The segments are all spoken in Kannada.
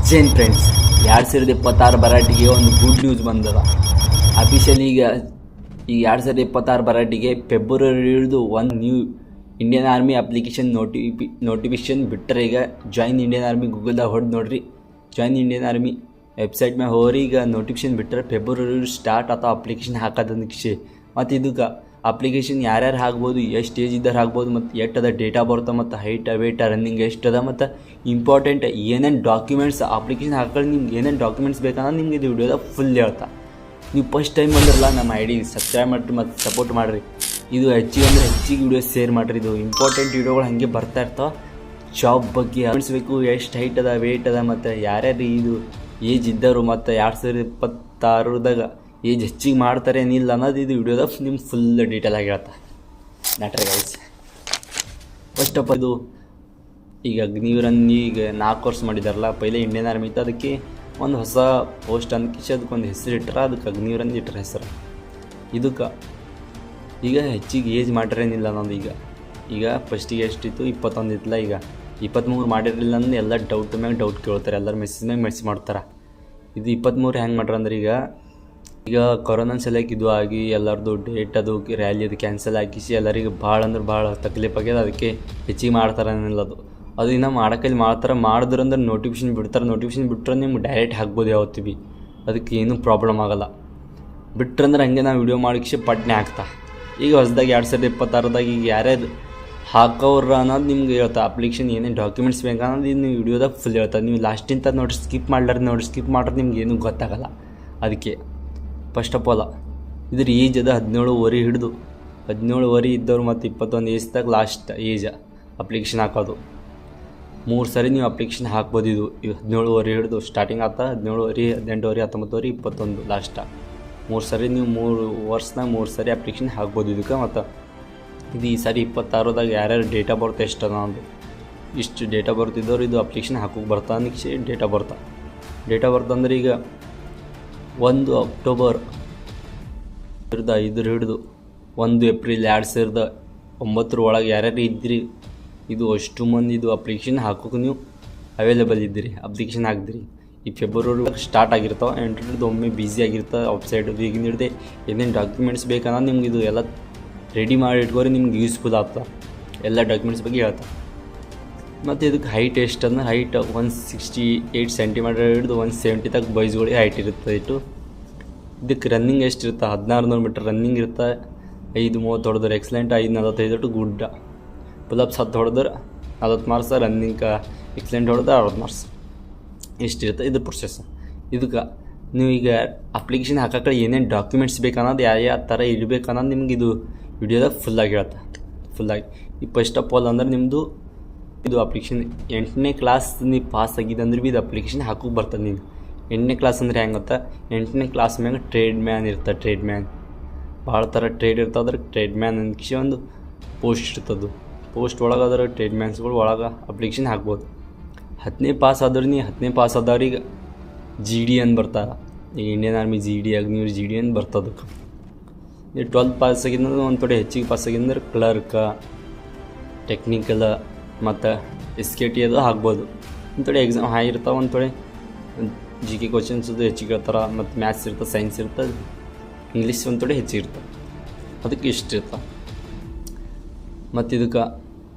ಜೈನ್ ಫ್ರೆಂಡ್ಸ್, 2026 ಬರಾಟಿಗೆ ಒಂದು ಗುಡ್ ನ್ಯೂಸ್ ಬಂದದ. ಅಫಿಷಿಯಲಿ ಈಗ 2026 ಬರಾಟಿಗೆ ಫೆಬ್ರವರಿ 7 ಒಂದು new Indian army application notification ಬಿಟ್ಟರೆ. ಈಗ ಜಾಯಿನ್ ಇಂಡಿಯನ್ ಆರ್ಮಿ ಗೂಗಲ್ದಾಗ ಹೊಡೆದು ನೋಡ್ರಿ, ಜಾಯಿನ್ ಇಂಡಿಯನ್ ಆರ್ಮಿ ವೆಬ್ಸೈಟ್ ಮ್ಯಾಗ ಹೋಗ್ರಿ. ಈಗ ನೋಟಿಫಿಕೇಶನ್ ಬಿಟ್ಟರೆ ಫೆಬ್ರವರಿ ಸ್ಟಾರ್ಟ್ ಅಥವಾ ಅಪ್ಲಿಕೇಶನ್ ಹಾಕೋದಕ್ಕೆ. ಮತ್ತು ಇದಕ್ಕೆ ಅಪ್ಲಿಕೇಶನ್ ಯಾರ್ಯಾರು ಹಾಕ್ಬೋದು, ಎಷ್ಟು ಏಜ್ ಇದ್ದಾರೆ ಹಾಕ್ಬೋದು, ಮತ್ತು ಎಷ್ಟು ಅದ ಡೇಟ್ ಆಫ್ ಬರ್ತ್, ಮತ್ತು ಹೈಟ್ ವೇಟ್ ರನ್ನಿಂಗ್ ಎಷ್ಟು ಅದ, ಮತ್ತು ಇಂಪಾರ್ಟೆಂಟ್ ಏನೇನು ಡಾಕ್ಯುಮೆಂಟ್ಸ್ ಅಪ್ಲಿಕೇಶನ್ ಹಾಕೊಳ್ಳಿ, ನಿಮ್ಗೆ ಏನೇನು ಡಾಕ್ಯುಮೆಂಟ್ಸ್ ಬೇಕಂದ್ರೆ ನಿಮ್ಗೆ ಇದು ವಿಡಿಯೋದ ಫುಲ್ ಹೇಳ್ತಾ. ನೀವು ಫಸ್ಟ್ ಟೈಮ್ ಬಂದಿರಲ್ಲ ನಮ್ಮ ಐ ಡಿ ಸಬ್ಸ್ಕ್ರೈಬ್ ಮಾಡಿರಿ ಮತ್ತು ಸಪೋರ್ಟ್ ಮಾಡಿರಿ. ಇದು ಹೆಚ್ಚಿಗೆ ವಿಡಿಯೋ ಶೇರ್ ಮಾಡಿರಿ. ಇದು ಇಂಪಾರ್ಟೆಂಟ್ ವಿಡಿಯೋಗಳು ಹಾಗೆ ಬರ್ತಾ ಇರ್ತಾವೆ. ಜಾಬ್ ಬಗ್ಗೆ ಅನಿಸ್ಬೇಕು, ಎಷ್ಟು ಹೈಟ್ ಅದ ವೇಟ್ ಅದ, ಮತ್ತು ಯಾರ್ಯಾರು ಇದು ಏಜ್ ಇದ್ದರು, ಮತ್ತು 2026ದಾಗ ಏಜ್ ಹೆಚ್ಚಿಗೆ ಮಾಡ್ತಾರೆ ಏನಿಲ್ಲ ಅನ್ನೋದು ಇದು ವಿಡಿಯೋದಾಗ ನಿಮ್ಗೆ ಫುಲ್ ಡೀಟೇಲ್ ಆಗಿ ಹೇಳ್ತಾ ಮ್ಯಾಟ್ರ್ ಗೈಸ್. ಫಸ್ಟ್ ಆಫ್ ಇದು ಈಗ ಅಗ್ನಿವೀರನ್ನು ಈಗ 4 ವರ್ಷ ಮಾಡಿದಾರಲ್ಲ, ಪೈಲೆ ಇಂಡಿಯನ್ ಆರ್ಮಿ ಇತ್ತು, ಅದಕ್ಕೆ ಒಂದು ಹೊಸ ಪೋಸ್ಟ್ ಅಂದ್ಕಿಸಿ ಅದಕ್ಕೊಂದು ಹೆಸರು ಇಟ್ಟರೆ, ಅದಕ್ಕೆ ಅಗ್ನಿವೀರನ್ನು ಇಟ್ಟರೆ ಹೆಸರು. ಇದಕ್ಕೆ ಈಗ ಹೆಚ್ಚಿಗೆ ಏಜ್ ಮಾಡಿರೇನಿಲ್ಲ ಅನ್ನೋದು. ಈಗ ಫಸ್ಟಿಗೆ ಎಷ್ಟಿತ್ತು 21 ಇತ್ತಲ್ಲ, ಈಗ 23 ಮಾಡಿರಲಿಲ್ಲ ಅಂದ್ರೆ ಎಲ್ಲ ಡೌಟ್ ಮ್ಯಾಗ ಡೌಟ್ ಕೇಳ್ತಾರೆ, ಎಲ್ಲರೂ ಮೆಸೇಜ್ ಮ್ಯಾಗ ಮೆಸೇಜ್ ಮಾಡ್ತಾರೆ. ಇದು 23 ಹೆಂಗೆ ಮಾಡ್ರೆ ಅಂದ್ರೆ, ಈಗ ಕೊರೋನಾ ಸಲಕ್ಕೆ ಇದು ಆಗಿ ಎಲ್ಲರದು ಡೇಟ್ ಅದು ರ್ಯಾಲಿ ಅದು ಕ್ಯಾನ್ಸಲ್ ಹಾಕಿಸಿ ಎಲ್ಲರಿಗೆ ಭಾಳ ಅಂದ್ರೆ ಭಾಳ ತಕ್ಲೀಫ್ ಆಗ್ಯದ. ಅದಕ್ಕೆ ಹೆಚ್ಚಿಗೆ ಮಾಡ್ತಾರೆ ಅನ್ನೋದು. ಅದು ಇನ್ನೂ ಮಾಡೋಕ್ಕಲ್ಲಿ ಮಾಡಿದ್ರೆ ಅಂದ್ರೆ ನೋಟಿಫಿಕೇಶನ್ ಬಿಡ್ತಾರೆ. ನೋಟಿಫಿಕೇಶನ್ ಬಿಟ್ಟರೆ ನಿಮ್ಗೆ ಡೈರೆಕ್ಟ್ ಹಾಕ್ಬೋದು ಯಾವತ್ತು ಭೀ, ಅದಕ್ಕೆ ಏನೂ ಪ್ರಾಬ್ಲಮ್ ಆಗೋಲ್ಲ. ಬಿಟ್ರಂದ್ರೆ ಹಂಗೆ ನಾವು ವಿಡಿಯೋ ಮಾಡಿಸಿ ಪಟ್ನೆ ಹಾಕ್ತಾ. ಈಗ ಹೊಸದಾಗಿ 2026ದಾಗ ಈಗ ಯಾರ್ಯಾರು ಹಾಕೋರು ಅನ್ನೋದು ನಿಮ್ಗೆ ಹೇಳ್ತಾ. ಅಪ್ಲಿಕೇಶನ್ ಏನೇನು ಡಾಕ್ಯುಮೆಂಟ್ಸ್ ಬೇಕು ಅನ್ನೋದು ಇನ್ನು ವಿಡಿಯೋದಾಗ ಫುಲ್ ಹೇಳ್ತಾ. ನೀವು ಲಾಸ್ಟಿಂತ ನೋಡಿ ಸ್ಕಿಪ್ ಸ್ಕಿಪ್ ಮಾಡಿದ್ರೆ ನಿಮ್ಗೆ ಏನೂ ಗೊತ್ತಾಗಲ್ಲ. ಅದಕ್ಕೆ ಫಸ್ಟ್ ಆಫ್ ಆಲ್ ಇದ್ರ ಏಜ್ ಅದ 17 ವರೆ ಹಿಡಿದು 17 ವರೆ ಇದ್ದವ್ರು ಮತ್ತು 21 ಏಜ್ದಾಗ ಲಾಸ್ಟ್ ಏಜ್ ಅಪ್ಲಿಕೇಶನ್ ಹಾಕೋದು. 3 ಸರಿ ನೀವು ಅಪ್ಲಿಕೇಶನ್ ಹಾಕ್ಬೋದು. ಇದು 17 ವರೆ ಹಿಡಿದು ಸ್ಟಾರ್ಟಿಂಗ್ ಆಗ್ತಾ 17 ವರೆ 18 ವರೆ 19 ವರೆ 21 ಲಾಸ್ಟ 3 ಸರಿ ನೀವು 3 ವರ್ಷನಾಗ 3 ಸರಿ ಅಪ್ಲಿಕೇಶನ್ ಹಾಕ್ಬೋದು ಇದಕ್ಕೆ. ಮತ್ತು ಇದು ಈ ಸಾರಿ 26ದಾಗ ಯಾರ್ಯಾರು ಡೇಟ್ ಆಫ್ ಬರ್ತ್ ಎಷ್ಟು ಅದ ಅಂದು ಇಷ್ಟು ಡೇಟ್ ಆಫ್ ಬರ್ತ್ ಇದ್ದವ್ರು ಇದು ಅಪ್ಲಿಕೇಶನ್ ಹಾಕೋಕೆ ಬರ್ತಾ ಅನ್ನಿಸಿ ಡೇಟ್ ಆಫ್ ಬರ್ತ್ ಅಂದ್ರೆ ಈಗ 1 ಅಕ್ಟೋಬರ್ 2005 ಹಿಡಿದು 1 ಏಪ್ರಿಲ್ 2009 ಒಳಗೆ ಯಾರ್ಯಾರು ಇದ್ದಿರಿ, ಇದು ಅಷ್ಟು ಮಂದಿ ಇದು ಅಪ್ಲಿಕೇಶನ್ ಹಾಕೋಕೆ ನೀವು ಅವೈಲೇಬಲ್ ಇದ್ದೀರಿ, ಅಪ್ಲಿಕೇಶನ್ ಹಾಕ್ದಿರಿ. ಈ ಫೆಬ್ರವರಿ ಸ್ಟಾರ್ಟ್ ಆಗಿರ್ತಾವೆ. ಎಂಟ್ರದ್ದು ಒಮ್ಮೆ ಬ್ಯುಸಿ ಆಗಿರ್ತಾವೆ ವೆಬ್ಸೈಟದು. ಈಗಿನ ಹಿಡ್ದೆ ಏನೇನು ಡಾಕ್ಯುಮೆಂಟ್ಸ್ ಬೇಕನ್ನೋದು ನಿಮ್ಗೆ ಇದು ಎಲ್ಲ ರೆಡಿ ಮಾಡಿ ಇಟ್ಕೋರಿ, ನಿಮ್ಗೆ ಯೂಸ್ಫುಲ್ ಆಗ್ತದೆ. ಎಲ್ಲ ಡಾಕ್ಯುಮೆಂಟ್ಸ್ ಬಗ್ಗೆ ಹೇಳ್ತಾರೆ. ಮತ್ತು ಇದಕ್ಕೆ ಹೈಟ್ ಎಷ್ಟು ಅಂದ್ರೆ, ಹೈಟ್ 168 ಸೆಂಟಿಮೀಟರ್ ಹಿಡಿದು 170 ತಕ್ಕ ಬಾಯ್ಸ್ಗಳಿಗೆ ಹೈಟ್ ಇರುತ್ತೆ. ಇದಕ್ಕೆ ರನ್ನಿಂಗ್ ಎಷ್ಟು ಇರುತ್ತೆ, 1600 ಮೀಟರ್ ರನ್ನಿಂಗ್ ಇರುತ್ತೆ. 5:30 ಹೊಡೆದ್ರೆ ಎಕ್ಸಲೆಂಟ್, 5:45 ಗುಡ್ಡ. ಪುಲಪ್ಸ್ 10 ಹೊಡೆದ್ರೆ 40 ಮಾರ್ಕ್ಸ್, ರನ್ನಿಂಗ್ ಎಕ್ಸಲೆಂಟ್ ಹೊಡೆದ್ರೆ 60 ಮಾರ್ಕ್ಸ್. ಇಷ್ಟಿರುತ್ತೆ ಇದು ಪ್ರೊಸೆಸ್. ಇದಕ್ಕೆ ನೀವು ಈಗ ಅಪ್ಲಿಕೇಶನ್ ಹಾಕೋಕ್ಕೆ ಏನೇನು ಡಾಕ್ಯುಮೆಂಟ್ಸ್ ಬೇಕನ್ನೋದು ಯಾವ ಥರ ಇರಬೇಕನ್ನೋದು ನಿಮ್ಗೆ ಇದು ವಿಡಿಯೋದಾಗ ಫುಲ್ಲಾಗಿ ಹೇಳ್ತಾ. ಫುಲ್ಲಾಗಿ ಈ ಫಸ್ಟ್ ಆಫ್ ಆಲ್ ಅಂದ್ರೆ ನಿಮ್ಮದು ಇದು ಅಪ್ಲಿಕೇಶನ್ 8ನೇ ಕ್ಲಾಸ್ ನೀವು ಪಾಸ್ ಆಗಿದೆ ಅಂದ್ರೆ ಭೀ ಇದು ಅಪ್ಲಿಕೇಶನ್ ಹಾಕೋಕೆ ಬರ್ತದೆ. ನೀವು 8ನೇ ಕ್ಲಾಸ್ ಅಂದರೆ ಹೆಂಗೆ ಗೊತ್ತಾ, 8ನೇ ಕ್ಲಾಸ್ ಮ್ಯಾಗ ಟ್ರೇಡ್ ಮ್ಯಾನ್ ಇರ್ತದೆ. ಟ್ರೇಡ್ ಮ್ಯಾನ್ ಭಾಳ ಥರ ಟ್ರೇಡ್ ಇರ್ತದೆ. ಅದ್ರ ಟ್ರೇಡ್ ಮ್ಯಾನ್ ಅಂದ್ಕಿಸಿ ಒಂದು ಪೋಸ್ಟ್ ಇರ್ತದೆ. ಪೋಸ್ಟ್ ಒಳಗೆ ಅದರ ಟ್ರೇಡ್ ಮ್ಯಾನ್ಸ್ಗಳು ಒಳಗೆ ಅಪ್ಲಿಕೇಶನ್ ಹಾಕ್ಬೋದು. 10ನೇ ಪಾಸ್ ಆದ್ರೆ ನೀವು 10ನೇ ಪಾಸ್ ಆದವ್ರಿಗೆ GD ಅಂತ ಬರ್ತಾರೆ. ಈಗ Indian army GD Agniveer GD ಅಂತ ಬರ್ತದಕ್ಕೆ. ನೀವು 12th ಪಾಸ್ ಆಗಿದ್ರೆ ಒಂದು ಥೋಡೆ ಹೆಚ್ಚಿಗೆ ಪಾಸ್ ಆಗಿದ್ರೆ ಕ್ಲರ್ಕ, ಟೆಕ್ನಿಕಲ್ ಮತ್ತು SKT ಅದು ಹಾಕ್ಬೋದು. ಒಂದು ಥೋಡೆ ಎಕ್ಸಾಮ್ ಹೈ ಇರ್ತಾವೆ, ಒಂದು ಥೋಡೆ GK ಕ್ವಶನ್ಸ್ ಅದು ಹೆಚ್ಚಿಗೆ ಇರ್ತಾರೆ. ಮತ್ತು ಮ್ಯಾಥ್ಸ್ ಇರ್ತದೆ, ಸೈನ್ಸ್ ಇರ್ತದೆ, ಇಂಗ್ಲೀಷ್ ಒಂದು ಥೋಡೆ ಹೆಚ್ಚಿಗೆ ಇರ್ತದೆ. ಅದಕ್ಕೆ ಇಷ್ಟ ಇರ್ತದೆ. ಮತ್ತು ಇದಕ್ಕೆ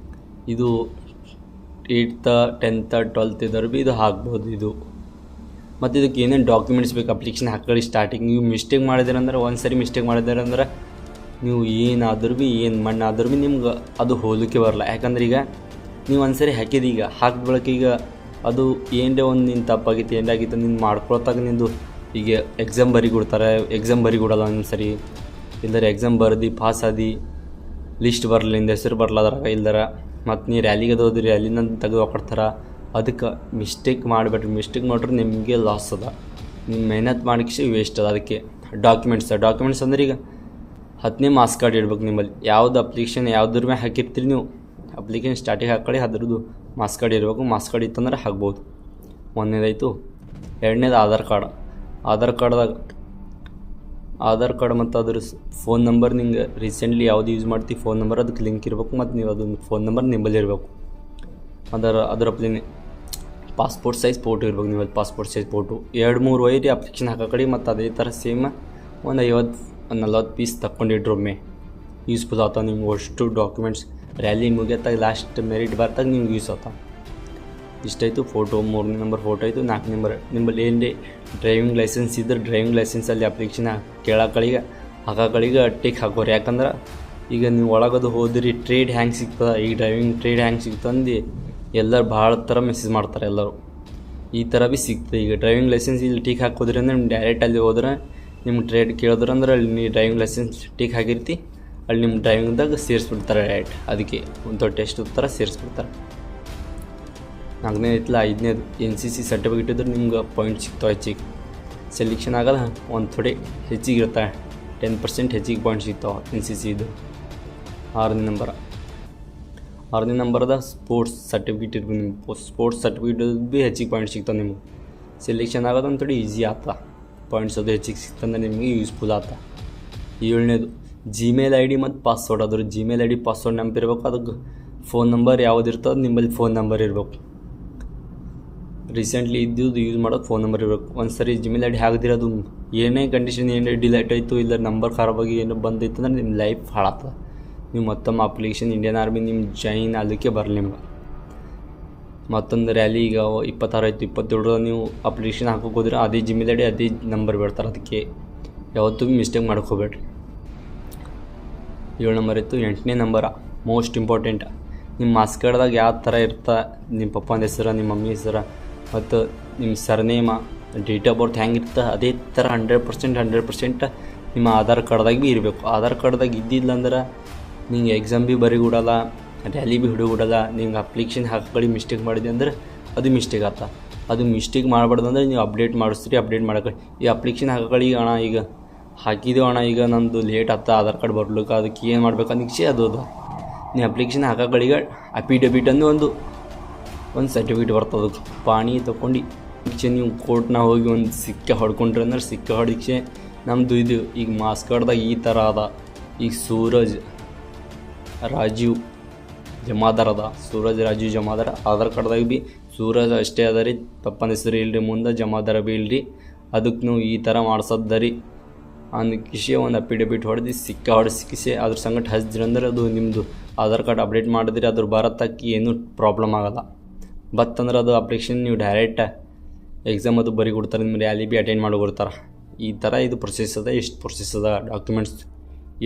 ಇದು 8th 10th 12th ಇದ್ದವ್ರು ಭೀ ಇದು ಹಾಕ್ಬೋದು. ಇದು ಮತ್ತು ಇದಕ್ಕೆ ಏನೇನು ಡಾಕ್ಯುಮೆಂಟ್ಸ್ ಬೇಕು ಅಪ್ಲಿಕೇಶನ್ ಹಾಕೊಳ್ಳಿ. ಸ್ಟಾರ್ಟಿಂಗ್ ನೀವು ಮಿಸ್ಟೇಕ್ ಮಾಡಿದಾರಂದ್ರೆ, ಒಂದು ಸರಿ ಮಿಸ್ಟೇಕ್ ಮಾಡಿದಾರಂದ್ರೆ ನೀವು ಏನಾದರೂ ಭೀ ಏನು ಮಣ್ಣಾದ್ರೂ ಭೀ ನಿಮ್ಗೆ ಅದು ಹೋಲಿಕೆ ಬರಲ್ಲ. ಯಾಕಂದ್ರೆ ಈಗ ನೀವು ಒಂದು ಸರಿ ಹಾಕಿದ, ಈಗ ಹಾಕಿದ ಬಳಕ ಈಗ ಅದು ಏನರೇ ಒಂದು ನಿನ್ನ ತಪ್ಪಾಗಿತ್ತು ಏನಾಗಿತ್ತು ನಿನ್ನ ಮಾಡ್ಕೊಳ್ತಾಗ ನಿಂದು ಈಗ ಎಕ್ಸಾಮ್ ಬರಿಕೊಡ್ತಾರೆ. ಎಕ್ಸಾಮ್ ಬರಿಕೊಡಲ್ಲ ಒಂದು ಸರಿ, ಇಲ್ಲದ್ರೆ ಎಕ್ಸಾಮ್ ಬರ್ದು ಪಾಸ್ ಆದಿ ಲಿಸ್ಟ್ ಬರಲಿಲ್ಲ, ನಿಂದ ಹೆಸರು ಬರಲಾದ್ರಾಗ ಇಲ್ದಾರ, ಮತ್ತು ನೀವು ರ್ಯಾಲಿಗೆ ಅದು ರ್ಯಾಲಿನ ತೆಗೆದು ಹಾಕೊಡ್ತಾರೆ. ಅದಕ್ಕೆ ಮಿಸ್ಟೇಕ್ ಮಾಡಿಬಿಟ್ರಿ. ಮಿಸ್ಟೇಕ್ ಮಾಡಿದ್ರೆ ನಿಮಗೆ ಲಾಸ್ ಅದ, ನಿಮ್ಮ ಮೆಹನತ್ ಮಾಡಿಸಿ ವೇಸ್ಟ್ ಅದ. ಅದಕ್ಕೆ ಡಾಕ್ಯುಮೆಂಟ್ಸ್ ಅಂದ್ರೆ ಈಗ 10ನೇ ಮಾರ್ಕ್ಸ್ ಕಾರ್ಡ್ ಇಡ್ಬೇಕು ನಿಮ್ಮಲ್ಲಿ. ಯಾವ್ದು ಅಪ್ಲಿಕೇಶನ್ ಯಾವುದ್ರ ಮೇಲೆ ಹಾಕಿರ್ತೀರಿ ನೀವು ಅಪ್ಲಿಕೇಶನ್ ಸ್ಟಾರ್ಟಿಗೆ ಹಾಕೊಳ್ಳಿ, ಅದ್ರದ್ದು ಮಾರ್ಕ್ಸ್ ಕಾರ್ಡ್ ಇರಬೇಕು. ಮಾರ್ಕ್ಸ್ ಕಾರ್ಡ್ ಇತ್ತಂದ್ರೆ ಹಾಕ್ಬೋದು. 1ನೇದಾಯಿತು. 2ನೇದು ಆಧಾರ್ ಕಾರ್ಡ್ ಮತ್ತು ಅದ್ರ ಫೋನ್ ನಂಬರ್. ನಿಂಗೆ ರೀಸೆಂಟ್ಲಿ ಯಾವ್ದು ಯೂಸ್ ಮಾಡ್ತೀವಿ ಫೋನ್ ನಂಬರ್ ಅದಕ್ಕೆ ಲಿಂಕ್ ಇರಬೇಕು. ಮತ್ತು ನೀವು ಅದೊಂದು ಫೋನ್ ನಂಬರ್ ನಿಂಬಲ್ಲಿ ಇರಬೇಕು. ಅದರ ಪಾಸ್ಪೋರ್ಟ್ ಸೈಜ್ ಫೋಟೋ ಇರ್ಬೇಕು ನೀವಲ್ಲಿ ಪಾಸ್ಪೋರ್ಟ್ ಸೈಜ್ ಫೋಟೋ 2-3 ಒಯ್ಯಿರಿ ಅಪ್ಲಿಕೇಶನ್ ಹಾಕೋ ಕಡೆ ಮತ್ತು ಅದೇ ಥರ ಸೇಮ್ ಒಂದು 50-40 ಪೀಸ್ ತಗೊಂಡಿಟ್ರು ಒಮ್ಮೆ ಯೂಸ್ಫುಲ್ ಆಗ್ತಾವೆ ನಿಮ್ಗೆ ಅಷ್ಟು ಡಾಕ್ಯುಮೆಂಟ್ಸ್ ರ್ಯಾಲಿ ಮುಗಿಯತ್ತಾಗ ಲಾಸ್ಟ್ ಮೆರಿಟ್ ಬರ್ತಾಗ ನಿಮ್ಗೆ ಯೂಸ್ ಆಗ್ತಾವೆ. ಇಷ್ಟಾಯಿತು ಫೋಟೋ 3ನೇ ನಂಬರ್ ಫೋಟೋ ಆಯಿತು. 4ನೇ ನಂಬರ್ ನಿಮ್ಮಲ್ಲಿ ಏನೇ ಡ್ರೈವಿಂಗ್ ಲೈಸೆನ್ಸ್ ಇದ್ರೆ ಡ್ರೈವಿಂಗ್ ಲೈಸೆನ್ಸಲ್ಲಿ ಅಪ್ಲಿಕೇಶನ್ ಕೇಳೋಕಳಿಗೆ ಹಾಕೋಕಳಿಗೆ ಟಿಕ್ ಹಾಕೋರಿ. ಯಾಕಂದ್ರೆ ಈಗ ನೀವು ಒಳಗದು ಹೋದ್ರಿ ಟ್ರೇಡ್ ಹ್ಯಾಂಗೆ ಸಿಗ್ತದೆ, ಈ ಡ್ರೈವಿಂಗ್ ಟ್ರೇಡ್ ಹ್ಯಾಂಗೆ ಸಿಗ್ತಂದು ಎಲ್ಲರೂ ಭಾಳ ಥರ ಮೆಸೇಜ್ ಮಾಡ್ತಾರೆ ಎಲ್ಲರೂ. ಈ ಥರ ಭೀ ಸಿಗ್ತದೆ. ಈಗ ಡ್ರೈವಿಂಗ್ ಲೈಸೆನ್ಸ್ ಇಲ್ಲಿ ಟಿಕ್ ಹಾಕೋದ್ರಿ ಅಂದ್ರೆ ನಿಮ್ಮ ಡೈರೆಕ್ಟ್ ಅಲ್ಲಿ ಹೋದ್ರೆ ನಿಮ್ಗೆ ಟ್ರೇಡ್ ಕೇಳಿದ್ರೆ ಅಂದ್ರೆ ಅಲ್ಲಿ ನೀವು ಡ್ರೈವಿಂಗ್ ಲೈಸೆನ್ಸ್ ಟಿಕ್ ಹಾಕಿರ್ತಿ ಅಲ್ಲಿ ನಿಮ್ಮ ಡ್ರೈವಿಂಗ್ದಾಗ ಸೇರಿಸ್ಬಿಡ್ತಾರೆ ಡೈರೆಕ್ಟ್. ಅದಕ್ಕೆ ಒಂದು ಟೆಸ್ಟ್ ಥರ ಸೇರಿಸ್ಬಿಡ್ತಾರೆ. 4ನೇ ಐತಲ್ಲ 5ನೇದು NCC ಸರ್ಟಿಫಿಕೇಟ್ ಇದ್ರೆ ನಿಮ್ಗೆ ಪಾಯಿಂಟ್ ಸಿಗ್ತಾವೆ ಹೆಚ್ಚಿಗೆ. ಸೆಲೆಕ್ಷನ್ ಆಗಲ್ಲ ಒಂದು ಥೋಡೆ ಹೆಚ್ಚಿಗೆ ಇರ್ತಾವೆ, 10% ಹೆಚ್ಚಿಗೆ ಪಾಯಿಂಟ್ ಸಿಗ್ತಾವೆ NCC ಇದು. 6ನೇ ನಂಬರ್ದ ಸ್ಪೋರ್ಟ್ಸ್ ಸರ್ಟಿಫಿಕೇಟ್ ಇರ್ಬೇಕು ನಿಮ್ಗೆ. ಸ್ಪೋರ್ಟ್ಸ್ ಸರ್ಟಿಫಿಕೇಟ್ ಭೀ ಹೆಚ್ಚಿಗೆ ಪಾಯಿಂಟ್ ಸಿಗ್ತಾವೆ ನಿಮ್ಗೆ. ಸೆಲೆಕ್ಷನ್ ಆಗೋದು ಒಂದು ಥೋಡೆ ಈಸಿ ಆಗ್ತದೆ, ಪಾಯಿಂಟ್ಸ್ ಅದು ಹೆಚ್ಚಿಗೆ ಸಿಗ್ತಂದ್ರೆ ನಿಮಗೆ ಯೂಸ್ಫುಲ್ ಆಗ್ತದೆ. 7ನೇದು Gmail ID ಮತ್ತು ಪಾಸ್ವರ್ಡ್. ಅದ್ರ Gmail ID ಪಾಸ್ವರ್ಡ್ ನೆನಪಿರ್ಬೇಕು. ಅದಕ್ಕೆ ಫೋನ್ ನಂಬರ್ ಯಾವ್ದು ಇರ್ತದೆ ನಿಮ್ಮಲ್ಲಿ ಫೋನ್ ನಂಬರ್ ಇರಬೇಕು. ರೀಸೆಂಟ್ಲಿ ಇದ್ದಿದ್ದು ಯೂಸ್ ಮಾಡೋದು ಫೋನ್ ನಂಬರ್ ಇರಬೇಕು. ಒಂದು ಸರಿ Gmail ID ಹಾಕಿದಿರೋದು ಏನೇ ಕಂಡೀಷನ್ ಏನೇ ಡಿಲೈಟ್ ಆಯಿತು ಇಲ್ಲ ನಂಬರ್ ಖರಾಬಾಗಿ ಏನೋ ಬಂದಿತ್ತು ಅಂದ್ರೆ ನಿಮ್ಮ ಲೈಫ್ ಹಾಳಾಗ್ತದೆ. ನೀವು ಮತ್ತೊಮ್ಮೆ ಅಪ್ಲಿಕೇಶನ್ ಇಂಡಿಯನ್ ಆರ್ಮಿ ನಿಮ್ಮ ಜಾಯಿನ್ ಅದಕ್ಕೆ ಬರಲಿ ನಿಮ್ಗೆ. ಮತ್ತೊಂದು ರ್ಯಾಲಿ ಈಗ 26 ಆಯಿತು 27 ನೀವು ಅಪ್ಲಿಕೇಶನ್ ಹಾಕೋಕೆ ಹೋದ್ರೆ ಅದೇ Gmail ID ಅದೇ ನಂಬರ್ ಬಿಡ್ತಾರೆ. ಅದಕ್ಕೆ ಯಾವತ್ತೂ ಭೀ ಮಿಸ್ಟೇಕ್ ಮಾಡ್ಕೋಬೇಡ್ರಿ. 7 ನಂಬರ್ ಇತ್ತು. 8ನೇ ನಂಬರ ಮೋಸ್ಟ್ ಇಂಪಾರ್ಟೆಂಟ್. ನಿಮ್ಮ ಮಾರ್ಕ್ಸ್ ಕಾರ್ಡ್ದಾಗ ಯಾವ ಥರ ಇರ್ತಾ ನಿಮ್ಮ ಪಪ್ಪನ ಹೆಸರು ನಿಮ್ಮ ಮಮ್ಮಿ ಹೆಸರು ಮತ್ತು ನಿಮ್ಮ ಸರ್ನೇಮ ಡೇಟ್ ಆಫ್ ಬರ್ತ್ ಹೆಂಗಿರ್ತ ಅದೇ ಥರ 100% ನಿಮ್ಮ ಆಧಾರ್ ಕಾರ್ಡ್ದಾಗ ಭೀ ಇರಬೇಕು. ಆಧಾರ್ ಕಾರ್ಡ್ದಾಗ ಇದ್ದಿಲ್ಲ ಅಂದ್ರೆ ನಿಂಗೆ ಎಕ್ಸಾಮ್ ಭೀ ಬರೀಗೂಡಲ್ಲ, ರ್ಯಾಲಿ ಭೀ ಹಿಡಿಗೂಡಲ್ಲ. ನಿಮ್ಗೆ ಅಪ್ಲಿಕೇಶನ್ ಹಾಕಿ ಮಿಸ್ಟೇಕ್ ಮಾಡಿದೆ ಅಂದ್ರೆ ಅದು ಮಿಸ್ಟೇಕ್ ಆಗ್ತಾ. ಅದು ಮಿಸ್ಟೇಕ್ ಮಾಡಬಾರ್ದು ಅಂದ್ರೆ ನೀವು ಅಪ್ಡೇಟ್ ಮಾಡಿಸ್ತೀರಿ. ಅಪ್ಡೇಟ್ ಮಾಡೋಕೆ ಈ ಅಪ್ಲಿಕೇಶನ್ ಹಾಕಿ ಅಣ್ಣ ಈಗ ಹಾಕಿದ್ದೇವೆ ಅಣ್ಣ ಈಗ ನಂದು ಲೇಟ್ ಆಗ್ತಾ ಆಧಾರ್ ಕಾರ್ಡ್ ಬರ್ಲಿಕ್ಕೆ ಅದಕ್ಕೆ ಏನು ಮಾಡ್ಬೇಕು ನಿಕ್ಷೆ ಅದು ನೀವು ಅಪ್ಲಿಕೇಶನ್ ಹಾಕೋಗಳಿಗೆ ಅಫಿಡವಿಟ್ ಅಂದು ಒಂದು ಸರ್ಟಿಫಿಕೇಟ್ ಬರ್ತದೆ. ಅದಕ್ಕೆ ಪಾಣಿ ತೊಗೊಂಡು ಈಚೆ ನೀವು ಕೋರ್ಟ್ನಾಗ ಹೋಗಿ ಒಂದು ಸಿಕ್ಕೆ ಹೊಡ್ಕೊಂಡ್ರೆ ಅಂದ್ರೆ ಸಿಕ್ಕೆ ಹೊಡಿಕ್ಷೆ ನಮ್ಮದು ಇದು ಈಗ ಮಾರ್ಕ್ಸ್ ಕಾರ್ಡ್ದಾಗ ಈ ಥರ ಅದ. ಈಗ ಸೂರಜ್ ರಾಜೀವ್ ಜಮಾದಾರ್ ಅದ, ಸೂರಜ್ ರಾಜೀವ್ ಜಮಾದಾರ್. ಆಧಾರ್ ಕಾರ್ಡ್ದಾಗ ಭೀ ಸೂರಜ್ ಅಷ್ಟೇ ಅದ ರೀ, ಪಪ್ಪನ ಹೆಸರು ಇಲ್ಲರಿ, ಮುಂದೆ ಜಮಾದಾರ ಭೀ ಇಲ್ಲರಿ. ಅದಕ್ಕೆ ನೀವು ಈ ಥರ ಮಾಡ್ಸೋದ್ದ ರೀ ಅಂದ್ಕಿಸೆ ಒಂದು ಅಫಿಡವಿಟ್ ಹೊಡೆದು ಸಿಕ್ಕ ಹೊಡೆಸಿಕಿಸೆ ಅದ್ರ ಸಂಗಟ ಹಚ್ಚಿದ್ರಿ ಅಂದ್ರೆ ಅದು ನಿಮ್ಮದು ಆಧಾರ್ ಕಾರ್ಡ್ ಅಪ್ಡೇಟ್ ಮಾಡಿದ್ರೆ ಅದ್ರ ಬರತ್ತಕ್ಕೆ ಏನೂ ಪ್ರಾಬ್ಲಮ್ ಆಗೋಲ್ಲ. ಬತ್ತಂದ್ರೆ ಅದು ಅಪ್ಲಿಕೇಶನ್ ನೀವು ಡೈರೆಕ್ಟ್ ಎಕ್ಸಾಮ್ ಅದು ಬರೀ ಕೊಡ್ತಾರೆ, ನಿಮ್ಮ ರ್ಯಾಲಿ ಭೀ ಅಟೆಂಡ್ ಮಾಡಿ ಕೊಡ್ತಾರೆ. ಈ ಥರ ಇದು ಪ್ರೊಸೆಸ್ ಅದ. ಇಷ್ಟು ಪ್ರೊಸೆಸ್ ಅದ. ಡಾಕ್ಯುಮೆಂಟ್ಸ್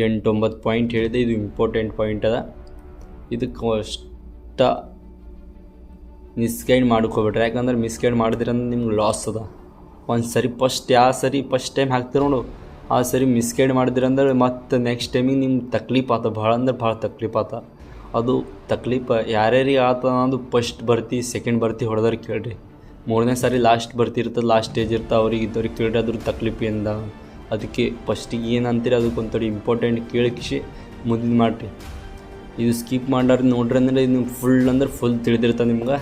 8-9 ಪಾಯಿಂಟ್ ಹೇಳಿದೆ. ಇದು ಇಂಪಾರ್ಟೆಂಟ್ ಪಾಯಿಂಟ್ ಅದ. ಇದಕ್ಕೆ ಅಷ್ಟ ಮಿಸ್ಗೈಡ್ ಮಾಡ್ಕೋಬೇಡ್ರಿ. ಯಾಕಂದ್ರೆ ಮಿಸ್ಗೈಡ್ ಮಾಡಿದ್ರೆ ಅಂದ್ರೆ ನಿಮ್ಗೆ ಲಾಸ್ ಅದ. ಒಂದು ಸರಿ ಫಸ್ಟ್ ಟೈಮ್ ಹಾಕ್ತಿರ ನೋಡು, ಆ ಸರಿ ಮಿಸ್ಗೈಡ್ ಮಾಡಿದ್ರಂದ್ರೆ ಮತ್ತು ನೆಕ್ಸ್ಟ್ ಟೈಮಿಗೆ ನಿಮ್ಗೆ ತಕ್ಲೀಫ್ ಆತ, ಭಾಳ ಅಂದ್ರೆ ಭಾಳ ತಕ್ಲೀಫ್ ಆತ. ಅದು ತಕ್ಲೀಫ್ ಯಾರ್ಯಾರಿಗೆ ಆತ ಅನ್ನೋದು ಫಸ್ಟ್ ಬರ್ತಿ ಸೆಕೆಂಡ್ ಬರ್ತಿ ಹೊಡೆದವ್ರಿಗೆ ಕೇಳ್ರಿ. 3ನೇ ಸಾರಿ ಲಾಸ್ಟ್ ಬರ್ತಿ ಇರ್ತದೆ, ಲಾಸ್ಟ್ ಸ್ಟೇಜ್ ಇರ್ತದೆ, ಅವ್ರಿಗೆ ಇದ್ದವ್ರಿಗೆ ಕೇಳ್ರಿ ಅದ್ರ ತಕ್ಲೀಫ್ ಎಂದ. ಅದಕ್ಕೆ ಫಸ್ಟಿಗೆ ಏನು ಅಂತೀರಿ ಅದಕ್ಕೆ ಒಂದು ಇಂಪಾರ್ಟೆಂಟ್ ಕೇಳಿಕಿಸಿ ಮುಂದಿನ ಮಾಡಿರಿ. ಇದು ಸ್ಕಿಪ್ ಮಾಡ್ರಿ ನೋಡ್ರಿ ಅಂದ್ರೆ ಇದು ಫುಲ್ ತಿಳಿದಿರ್ತದೆ ನಿಮ್ಗೆ.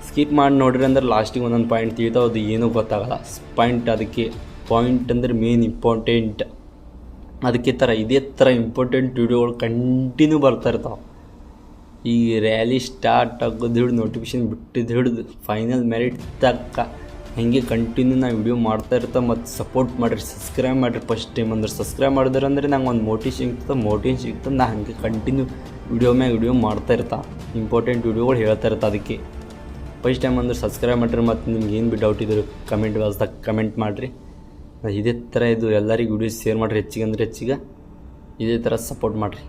ಸ್ಕಿಪ್ ಮಾಡಿ ನೋಡ್ರಿ ಅಂದ್ರೆ ಲಾಸ್ಟಿಗೆ ಒಂದೊಂದು ಪಾಯಿಂಟ್ ತಿಳಿತಾವೆ, ಅದು ಏನೂ ಗೊತ್ತಾಗಲ್ಲ ಪಾಯಿಂಟ್. ಅದಕ್ಕೆ ಪಾಯಿಂಟ್ ಅಂದ್ರೆ ಮೇನ್ ಇಂಪಾರ್ಟೆಂಟ್. ಅದಕ್ಕೆ ಇದೇ ಥರ ಇಂಪಾರ್ಟೆಂಟ್ ವಿಡಿಯೋಗಳು ಕಂಟಿನ್ಯೂ ಬರ್ತಾ ಇರ್ತಾವೆ. ಈ ರ್ಯಾಲಿ ಸ್ಟಾರ್ಟ್ ಆಗೋದು ಹಿಡಿದು ನೋಟಿಫಿಕೇಶನ್ ಬಿಟ್ಟಿದ್ದು ಹಿಡಿದು ಫೈನಲ್ ಮೆರಿಟ್ ತಕ್ಕ ಹಾಗೆ ಕಂಟಿನ್ಯೂ ನಾ ವಿಡಿಯೋ ಮಾಡ್ತಾ ಇರ್ತಾ. ಮತ್ತು ಸಪೋರ್ಟ್ ಮಾಡಿರಿ, ಸಬ್ಸ್ಕ್ರೈಬ್ ಮಾಡಿರಿ. ಫಸ್ಟ್ ಟೈಮ್ ಅಂದ್ರೆ ಸಬ್ಸ್ಕ್ರೈಬ್ ಮಾಡಿದ್ರೆ ಅಂದರೆ ನಂಗೆ ಒಂದು ಮೋಟಿವೇಶನ್ ಸಿಗ್ತದೆ. ನಾ ಹಾಗೆ ಕಂಟಿನ್ಯೂ ವಿಡಿಯೋ ಮಾಡ್ತಾ ಇರ್ತಾ, ಇಂಪಾರ್ಟೆಂಟ್ ವಿಡಿಯೋಗಳು ಹೇಳ್ತಾ ಇರ್ತಾ. ಅದಕ್ಕೆ ಫಸ್ಟ್ ಟೈಮ್ ಅಂದ್ರೆ ಸಬ್ಸ್ಕ್ರೈಬ್ ಮಾಡಿರಿ. ಮತ್ತು ನಿಮ್ಗೆ ಏನು ಭೀ ಡೌಟ್ ಇದ್ರು ಕಮೆಂಟ್ ಬಾಕ್ಸ್ದಾಗ ಕಮೆಂಟ್ ಮಾಡಿರಿ. ಇದೇ ಥರ ಇದು ಎಲ್ಲರಿಗೂ ವಿಡಿಯೋ ಶೇರ್ ಮಾಡಿರಿ, ಹೆಚ್ಚಿಗೆ ಇದೇ ಥರ ಸಪೋರ್ಟ್ ಮಾಡಿರಿ.